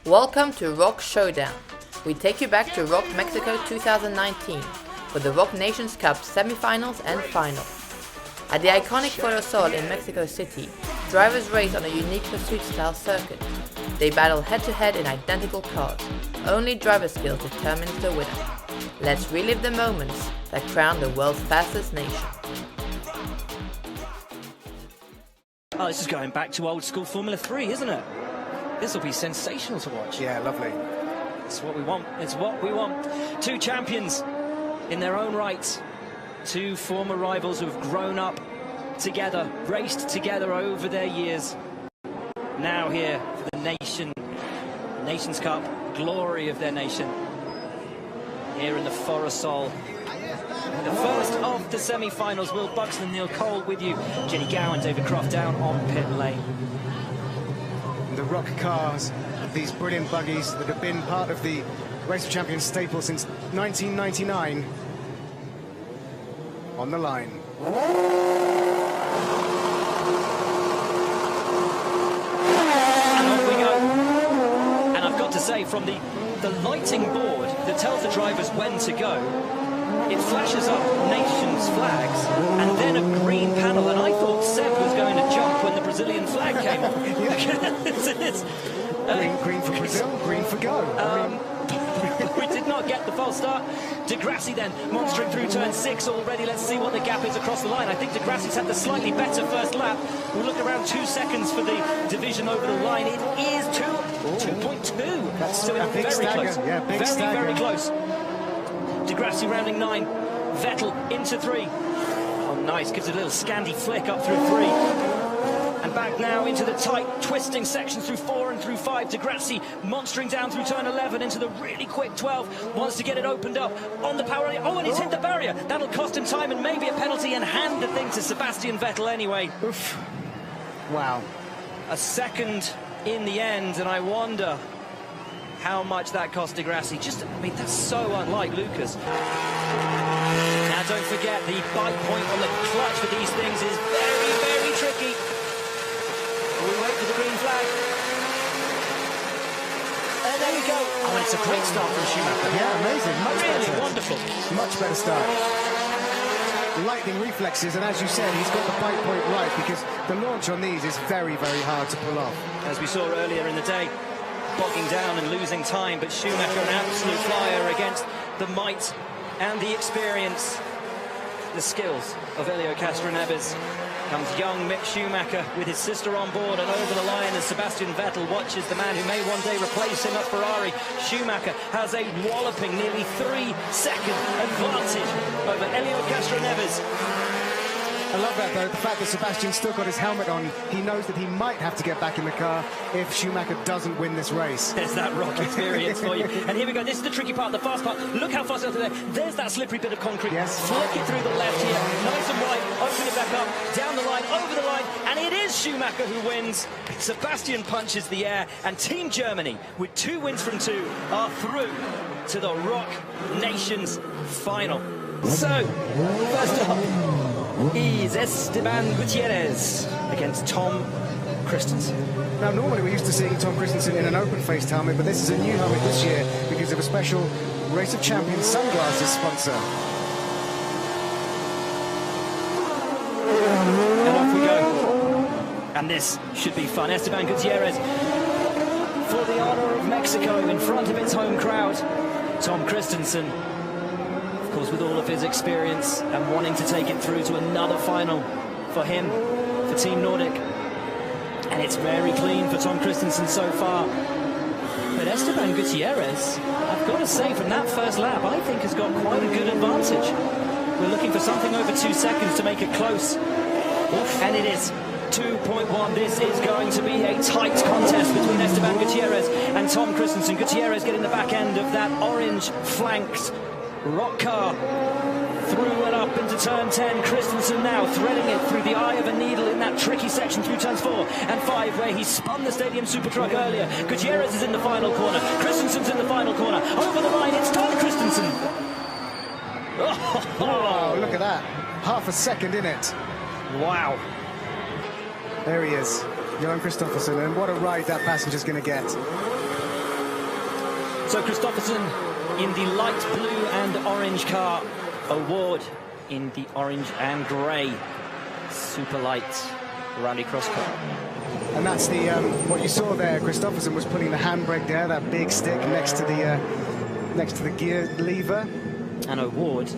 Welcome to ROC Showdown. We take you back to ROC Mexico 2019 for the ROC Nations Cup semi-finals and final. At the iconic Foro Sol in Mexico City, drivers race on a unique pursuit-style circuit. They battle head-to-head in identical cars. Only driver skills determines the winner. Let's relive the moments that crown the world's fastest nation. Oh, this is going back to old school Formula 3, isn't it? This will be sensational to watch. Yeah, lovely. It's what we want. It's what we want. Two champions in their own right. Two former rivals who have grown up together, raced together over their years. Now here for the Nations Cup, glory of their nation. Here in the Foro Sol. The first of the semi-finals. Will Buxton, Neil Cole with you. Jenny Gow and David Croft down on pit lane. The ROC cars, these brilliant buggies that have been part of the Race of Champions staple since 1999, on the line. And off we go. And I've got to say, from the lighting board that tells the drivers when to go, it flashes up nations' flags and then a green panel, and I thought Seb was going to jump when the Brazilian flag came on. Green for Brazil, green for go. We did not get the false start. De Grassi then monstering through turn 6 already. Let's see what the gap is across the line. I think De Grassi's had the slightly better first lap. We'll look around 2 seconds for the division over the line. It is 2.2. That's so a big very stagger. close. Yeah, big stagger. Very close. De Grassi rounding 9. Vettel into 3. Oh, nice. Gives a little Scandi flick up through 3. And back now into the tight, twisting sections through 4 and through 5. De Grassi monstering down through turn 11 into the really quick 12. Wants to get it opened up on the power. Oh, and he's hit the barrier. That'll cost him time and maybe a penalty and hand the thing to Sebastian Vettel anyway. Oof. Wow. A second in the end, and I wonder how much that cost De Grassi. Just, I mean, that's so unlike Lucas. Now, don't forget, the bite point on the clutch for these things is very, very tricky. We wait for the green flag. And there we go. Oh, and it's a great start from Schumacher. Yeah, amazing. Much really better. Wonderful. Much better start. Lightning reflexes, and as you said, he's got the bite point right, because the launch on these is very, very hard to pull off. As we saw earlier in the day, bogging down and losing time, but Schumacher an absolute flyer against the might and the experience, the skills of Helio Castroneves. Comes young Mick Schumacher with his sister on board and over the line as Sebastian Vettel watches the man who may one day replace him at Ferrari. Schumacher has a walloping nearly 3-second advantage over Helio Castroneves. I love that, though, the fact that Sebastian's still got his helmet on. He knows that he might have to get back in the car if Schumacher doesn't win this race. There's that ROC experience for you. And here we go. This is the tricky part, the fast part. Look how fast it's there. There's that slippery bit of concrete. Yes. Flick it through the left here. Nice and wide. Open it back up. Down the line, over the line. And it is Schumacher who wins. Sebastian punches the air. And Team Germany, with 2 wins from 2, are through to the ROC Nations final. So, first up is Esteban Gutierrez against Tom Kristensen. Now, normally we're used to seeing Tom Kristensen in an open-faced helmet, but this is a new helmet this year because of a special Race of Champions sunglasses sponsor. And off we go. And this should be fun. Esteban Gutierrez for the honor of Mexico in front of its home crowd. Tom Kristensen, of course, with all of his experience and wanting to take it through to another final for him, for Team Nordic. And it's very clean for Tom Kristensen so far. But Esteban Gutierrez, I've got to say, from that first lap, I think has got quite a good advantage. We're looking for something over 2 seconds to make it close. And it is 2.1. This is going to be a tight contest between Esteban Gutierrez and Tom Kristensen. Gutierrez getting the back end of that orange flanked ROC car. Through and up into turn 10. Kristensen now threading it through the eye of a needle in that tricky section through turns 4 and 5, where he spun the Stadium Super Truck earlier. Gutierrez is in the final corner. Kristensen's in the final corner. Over the line, it's Tom Kristensen. Oh, look at that. Half a second in it. Wow. There he is, Johan Kristoffersson, and what a ride that passenger's going to get. So Kristoffersson in the light blue and orange car, Award in the orange and grey super light rallycross car. And that's the what you saw there. Kristoffersson was putting the handbrake there, that big stick next to the gear lever. And Award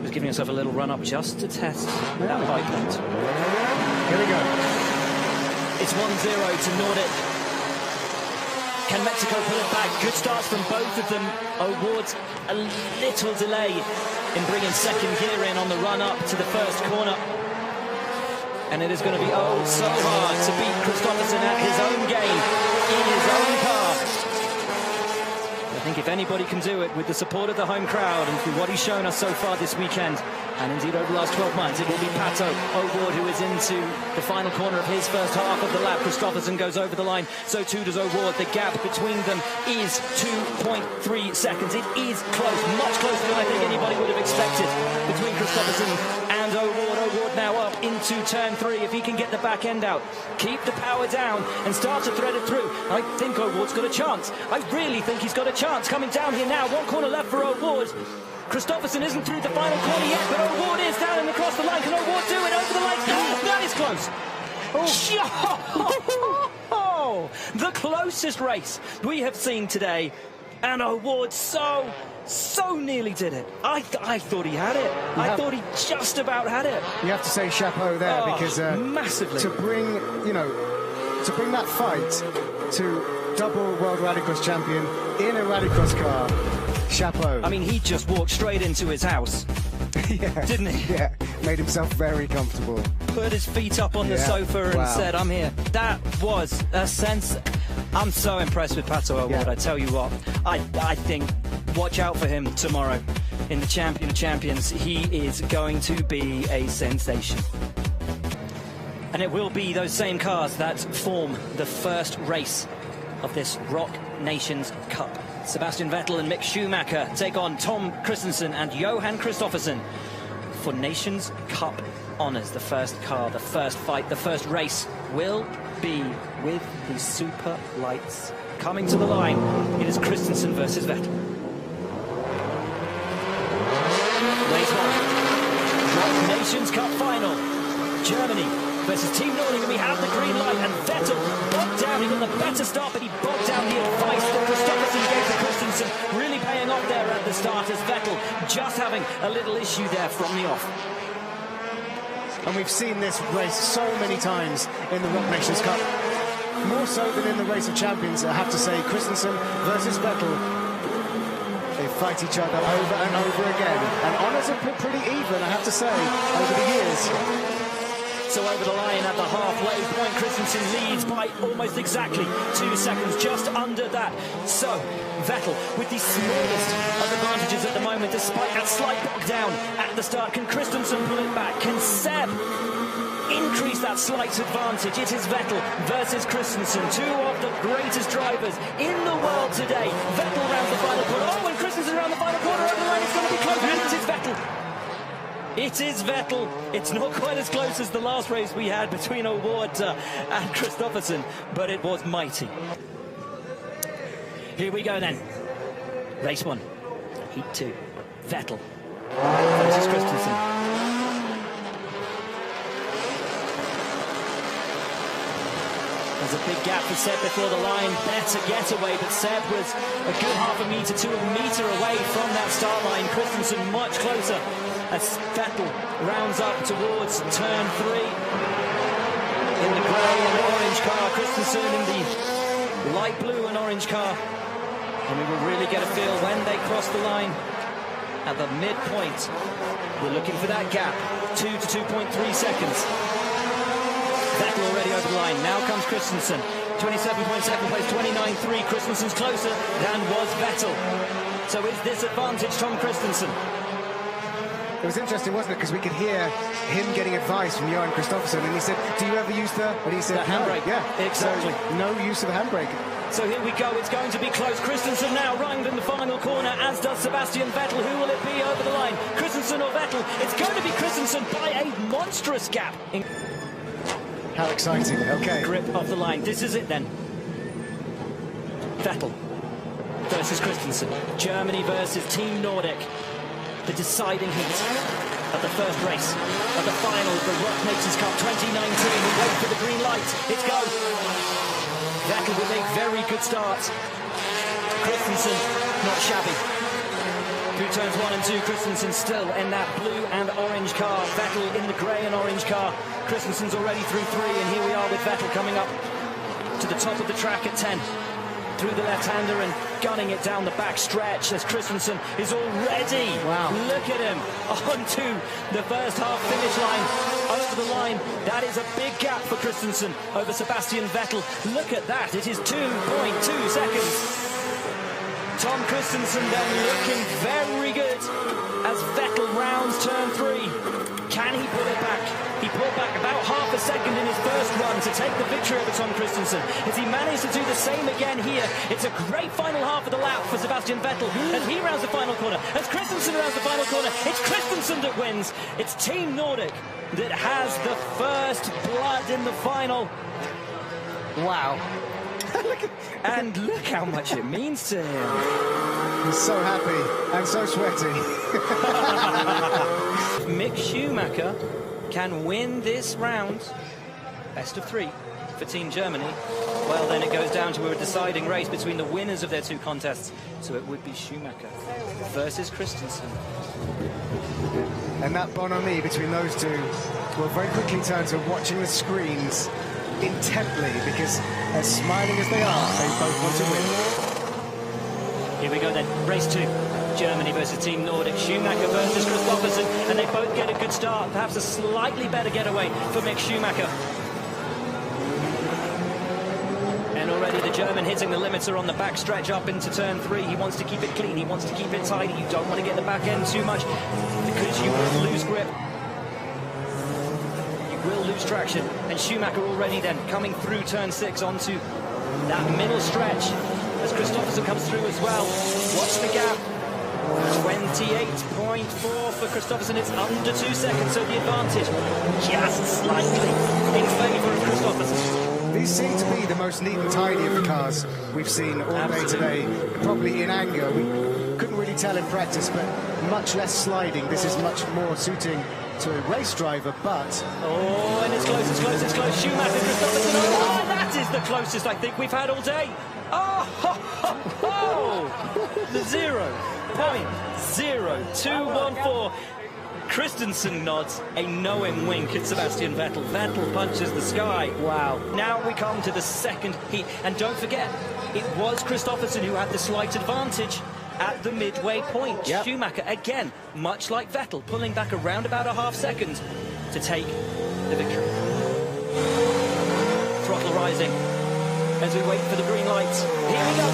was giving himself a little run up just to test that high point. Here we go. It's 1-0 to Nordic. Can Mexico pull it back? Good starts from both of them. Award's a little delay in bringing second gear in on the run up to the first corner. And it is going to be so hard to beat Kristoffersson at his own game, in his own car. I think if anybody can do it with the support of the home crowd and through what he's shown us so far this weekend, and indeed over the last 12 months, it will be Pato O'Ward who is into the final corner of his first half of the lap. Kristoffersson goes over the line, so too does O'Ward. The gap between them is 2.3 seconds. It is close, much closer than I think anybody would have expected between Kristoffersson and O'Ward. O'Ward now up into turn 3. If he can get the back end out, keep the power down and start to thread it through, I think O'Ward's got a chance. I really think he's got a chance. Coming down here now, one corner left for O'Ward. Kristoffersson isn't through the final corner yet, but O'Ward is down and across the line. Can O'Ward do it over the line? Oh, that is close. Oh, the closest race we have seen today, and O'Ward so nearly did it. I thought he had it. I thought he just about had it. You have to say chapeau there, because massively to bring that fight to double world rallycross champion in a rallycross car. Chapeau. I mean, he just walked straight into his house, didn't he? Yeah, made himself very comfortable. Put his feet up on the sofa and said, I'm here. That was a sense. I'm so impressed with Pato O'Ward, I tell you what. I think, watch out for him tomorrow in the Champion of Champions. He is going to be a sensation. And it will be those same cars that form the first race of this ROC Nations Cup. Sebastian Vettel and Mick Schumacher take on Tom Kristensen and Johan Kristoffersson for Nations Cup honours. The first car, the first fight, the first race will be with the super lights. Coming to the line, it is Kristensen versus Vettel. Race 1, ROC Nations Cup final. Germany versus Team Nordic, and we have the green light, and Vettel bogged down. He got the better start, but he bogged down the advice that Kristoffersson gave to Kristensen, really paying off there at the start as Vettel just having a little issue there from the off. And we've seen this race so many times in the ROC Nations Cup, more so than in the Race of Champions. I have to say, Kristensen versus Vettel, they fight each other over and over again, and honours are pretty even, I have to say, over the years. So over the line at the halfway point, Kristensen leads by almost exactly 2 seconds, just under that. So Vettel with the smallest of advantages at the moment, despite that slight bog down at the start. Can Kristensen pull it back? Can Seb increase that slight advantage? It is Vettel versus Kristensen, two of the greatest drivers in the world today. Vettel round the final corner. Oh, and Kristensen around the final corner over the line. It's going to be close, and it is Vettel. It is Vettel. It's not quite as close as the last race we had between O'Ward and Kristoffersson, but it was mighty. Here we go then. Race 1, Heat 2. Vettel versus Kristensen. There's a big gap for Seb before the line. Better getaway, but Seb was a good half a metre to a metre away from that start line. Kristensen much closer as Vettel rounds up towards turn 3. In the grey and orange car, Kristensen in the light blue and orange car. And we will really get a feel when they cross the line at the midpoint. We're looking for that gap, 2 to 2.3 seconds. Vettel already over the line. Now comes Kristensen. 27.7 place, 29.3. Kristensen's closer than was Vettel. So is this advantage Tom Kristensen? It was interesting, wasn't it? Because we could hear him getting advice from Johan Kristoffersson, and he said, "Do you ever use the?" And he said, "The handbrake." No. Yeah, exactly. So, no use of the handbrake. So here we go. It's going to be close. Kristensen now running in the final corner, as does Sebastian Vettel. Who will it be over the line? Kristensen or Vettel? It's going to be Kristensen by a monstrous gap. How exciting! Okay. Grip off the line. This is it then. Vettel. versus Kristensen. Germany versus Team Nordic. The deciding heat of the first race of the final of the ROC Nations Cup 2019. We wait for the green light. It's go. Vettel with a very good start. Kristensen, not shabby. Through turns 1 and 2, Kristensen still in that blue and orange car. Vettel in the grey and orange car. Kristensen's already through 3, and here we are with Vettel coming up to the top of the track at 10. Through the left-hander and gunning it down the back stretch as Kristensen is already, wow, look at him, onto the first half finish line, over the line. That is a big gap for Kristensen over Sebastian Vettel. Look at that, it is 2.2 seconds. Tom Kristensen then looking very good as Vettel rounds turn 3. Can he pull it back? He pulled back about half a second in his first run to take the victory over Tom Kristensen. Has he managed to do the same again here? It's a great final half of the lap for Sebastian Vettel as he rounds the final corner. As Kristensen rounds the final corner, it's Kristensen that wins. It's Team Nordic that has the first blood in the final. Wow. And look how much it means to him. He's so happy and so sweaty. Mick Schumacher can win this round, best of 3 for Team Germany. Well, then it goes down to a deciding race between the winners of their 2 contests. So it would be Schumacher versus Kristensen. And that bonhomie between those two will very quickly turn to watching the screens intently, because as smiling as they are, they both want to win. Here we go then, race 2. Germany versus Team Nordic, Schumacher versus Kristoffersson, and they both get a good start, perhaps a slightly better getaway for Mick Schumacher. And already the German hitting the limiter on the back stretch up into turn 3. He wants to keep it clean, he wants to keep it tidy. You don't want to get the back end too much because you will lose grip. You will lose traction. And Schumacher already then coming through turn 6 onto that middle stretch as Kristoffersson comes through as well. Watch the gap. 28.4 for Kristoffersson. It's under 2 seconds, so the advantage just slightly in favour of Kristoffersson. These seem to be the most neat and tidy of the cars we've seen all day today. Probably in anger, we couldn't really tell in practice, but much less sliding. This is much more suiting to a race driver, but... Oh, and it's close, it's close, it's close. Schumacher, Kristoffersson. Oh, that is the closest I think we've had all day. Oh, ho, ho, ho. The 0.0214. Kristensen nods a knowing wink at Sebastian Vettel. Vettel punches the sky. Wow. Now we come to the second heat. And don't forget, it was Kristoffersson who had the slight advantage at the midway point. Yep. Schumacher, again, much like Vettel, pulling back around about a half second to take the victory. Throttle rising as we wait for the green lights. Here we go.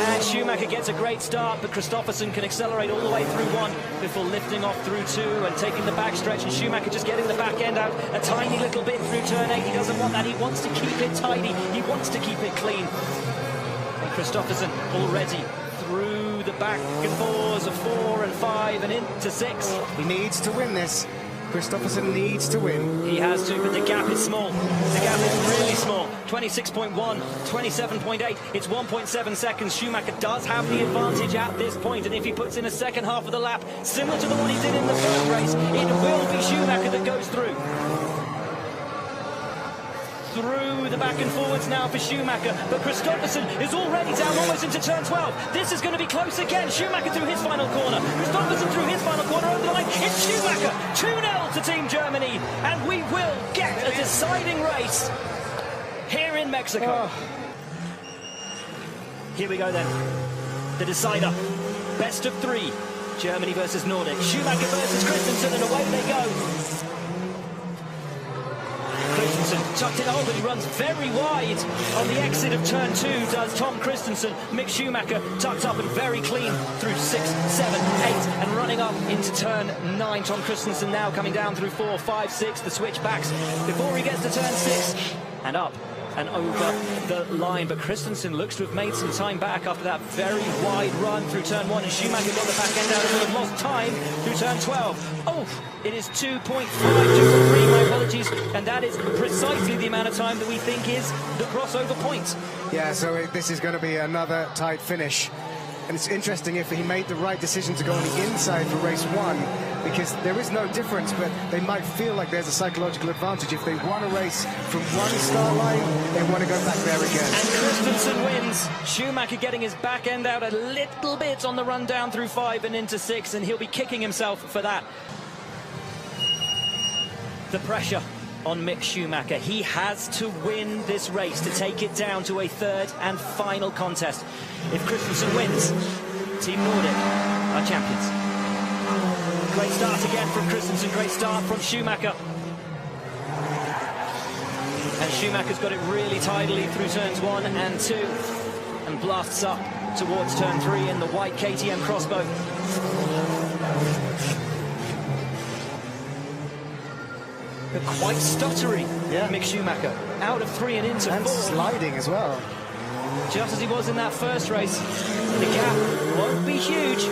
And Schumacher gets a great start, but Kristoffersson can accelerate all the way through 1 before lifting off through 2 and taking the back stretch, and Schumacher just getting the back end out a tiny little bit through turn 8. He doesn't want that. He wants to keep it tidy. He wants to keep it clean. And Kristoffersson already through the back and forths of 4 and 5 and into 6. He needs to win this. Kristoffersson needs to win. He has to, but the gap is small. The gap is really small. 26.1, 27.8. It's 1.7 seconds. Schumacher does have the advantage at this point, and if he puts in a second half of the lap, similar to the one he did in the first race, it will be Schumacher that goes through. Through the back and forwards now for Schumacher, but Kristoffersson is already down almost into turn 12. This is going to be close again. Schumacher through his final corner. Kristoffersson through his final corner over the line. It's Schumacher. 2-0 to Team Germany, and we will get a deciding race here in Mexico. Here we go then. The decider. Best of 3. Germany versus Nordic. Schumacher versus Kristensen, and away they go. Kristensen tucked it over, he runs very wide on the exit of turn 2, does Tom Kristensen. Mick Schumacher tucked up and very clean through 6, 7, 8 and running up into turn 9. Tom Kristensen now coming down through 4, 5, 6, the switchbacks before he gets to turn 6 and up and over the line. But Kristensen looks to have made some time back after that very wide run through turn 1, and Schumacher got the back end out and have lost time through turn 12. Oh, it is 2.5, 2.3, my apologies, and that is precisely the amount of time that we think is the crossover point. Yeah, so this is going to be another tight finish. And it's interesting if he made the right decision to go on the inside for race 1, because there is no difference, but they might feel like there's a psychological advantage. If they want to race from one start line, they want to go back there again. And Kristensen wins. Schumacher getting his back end out a little bit on the run down through 5 and into 6, and he'll be kicking himself for that. The pressure on Mick Schumacher. He has to win this race to take it down to a third and final contest. If Kristensen wins, Team Nordic are champions. Great start again from Kristensen, great start from Schumacher. And Schumacher's got it really tidily through turns 1 and 2 and blasts up towards turn 3 in the white KTM crossbow. But quite stuttery, yeah. Mick Schumacher, out of 3 and into 4. And sliding as well. Just as he was in that first race. The gap won't be huge.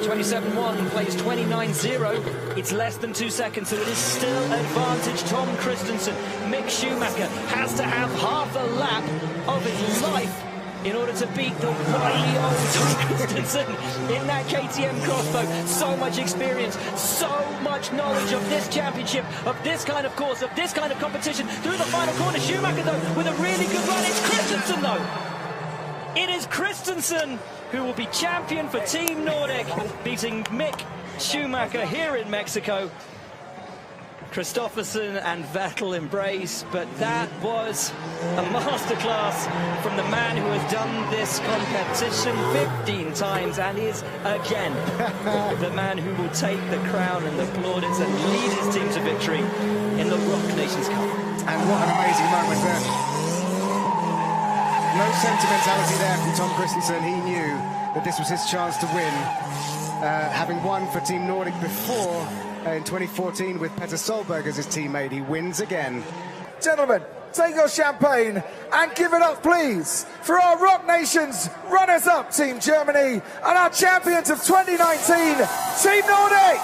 27.1 plays 29.0. It's less than 2 seconds, so it is still advantage Tom Kristensen. Mick Schumacher has to have half a lap of his life in order to beat the wily old Tom Kristensen in that KTM crossbow. So much experience, so much knowledge of this championship, of this kind of course, of this kind of competition. Through the final corner, Schumacher though, with a really good run. It's Kristensen though. It is Kristensen who will be champion for Team Nordic, beating Mick Schumacher here in Mexico. Kristoffersson and Vettel embrace, but that was a masterclass from the man who has done this competition 15 times and is again the man who will take the crown and the plaudits and lead his team to victory in the ROC Nations Cup. And what an amazing moment there. No sentimentality there from Tom Kristensen. He knew that this was his chance to win, having won for Team Nordic before. In 2014 with Petter Solberg as his teammate, he wins again. Gentlemen, take your champagne and give it up, please, for our ROC Nations runners-up, Team Germany, and our champions of 2019, Team Nordic!